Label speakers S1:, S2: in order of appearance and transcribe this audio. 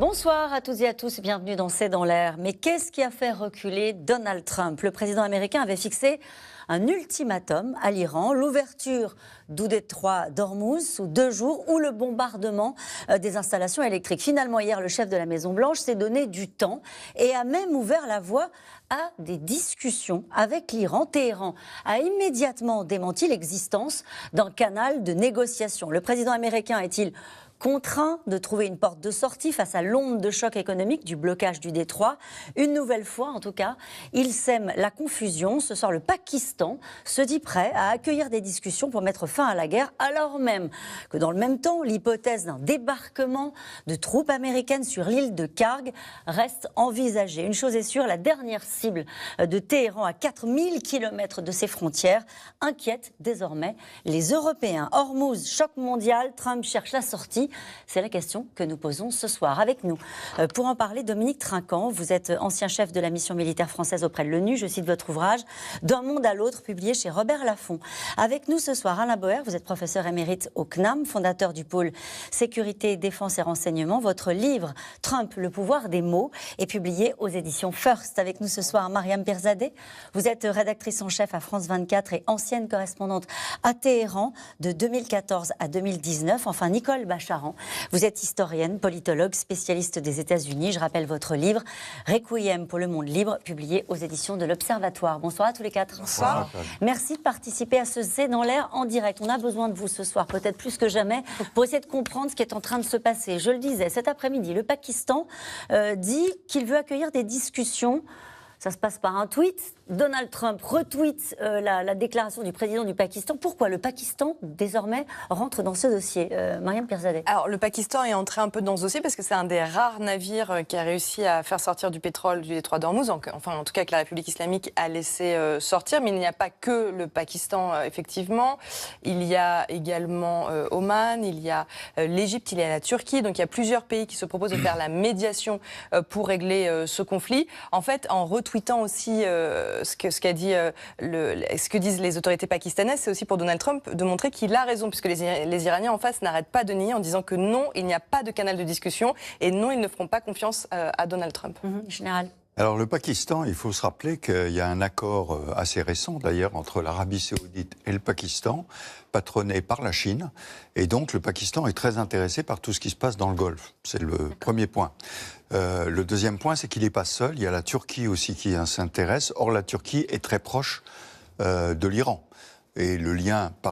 S1: Bonsoir à toutes et à tous, bienvenue dans C'est dans l'air. Mais qu'est-ce qui a fait reculer Donald Trump? Le président américain avait fixé un ultimatum à l'Iran, l'ouverture du détroit d'Ormuz sous 2 jours ou le bombardement des installations électriques. Finalement, hier, le chef de la Maison-Blanche s'est donné du temps et a même ouvert la voie à des discussions avec l'Iran. Téhéran a immédiatement démenti l'existence d'un canal de négociation. Le président américain est-il contraint de trouver une porte de sortie face à l'onde de choc économique du blocage du détroit? Une nouvelle fois, en tout cas, il sème la confusion. Ce soir, le Pakistan se dit prêt à accueillir des discussions pour mettre fin à la guerre, alors même que dans le même temps, l'hypothèse d'un débarquement de troupes américaines sur l'île de Karg reste envisagée. Une chose est sûre, la dernière cible de Téhéran à 4000 km de ses frontières inquiète désormais les Européens. Ormuz, choc mondial, Trump cherche la sortie. C'est la question que nous posons ce soir. Avec nous, pour en parler, Dominique Trinquant, vous êtes ancien chef de la mission militaire française auprès de l'ONU. Je cite votre ouvrage « D'un monde à l'autre » publié chez Robert Laffont. Avec nous ce soir, Alain Boer, vous êtes professeur émérite au CNAM, fondateur du pôle Sécurité, Défense et Renseignement. Votre livre « Trump, le pouvoir des mots » est publié aux éditions First. Avec nous ce soir, Mariam Pirzadeh, vous êtes rédactrice en chef à France 24 et ancienne correspondante à Téhéran de 2014 à 2019. Enfin, Nicole Bachar, vous êtes historienne, politologue, spécialiste des États-Unis. Je rappelle votre livre « Requiem pour le monde libre », publié aux éditions de l'Observatoire. Bonsoir à tous les quatre.
S2: Bonsoir.
S1: Merci de participer à ce C'est dans l'air en direct. On a besoin de vous ce soir, peut-être plus que jamais, pour essayer de comprendre ce qui est en train de se passer. Je le disais, cet après-midi, le Pakistan dit qu'il veut accueillir des discussions. Ça se passe par un tweet. Donald Trump retweet la déclaration du président du Pakistan. Pourquoi le Pakistan, désormais, rentre dans ce dossier? Mariam Pirzadeh.
S2: Alors, le Pakistan est entré un peu dans ce dossier parce que c'est un des rares navires qui a réussi à faire sortir du pétrole du détroit d'Ormuz. Enfin, en tout cas, que la République islamique a laissé sortir. Mais il n'y a pas que le Pakistan, effectivement. Il y a également Oman, il y a l'Égypte, il y a la Turquie. Donc, il y a plusieurs pays qui se proposent de faire la médiation pour régler ce conflit. En fait, en retweetant aussi ce que disent les autorités pakistanaises, c'est aussi pour Donald Trump de montrer qu'il a raison, puisque les Iraniens en face n'arrêtent pas de nier en disant que non, il n'y a pas de canal de discussion et non, ils ne feront pas confiance à Donald Trump.
S1: Général.
S3: Alors le Pakistan, il faut se rappeler qu'il y a un accord assez récent d'ailleurs entre l'Arabie Saoudite et le Pakistan, patronné par la Chine. Et donc le Pakistan est très intéressé par tout ce qui se passe dans le Golfe. C'est le premier point. Le deuxième point, c'est qu'il n'est pas seul. Il y a la Turquie aussi qui s'intéresse. Or la Turquie est très proche de l'Iran. Et le lien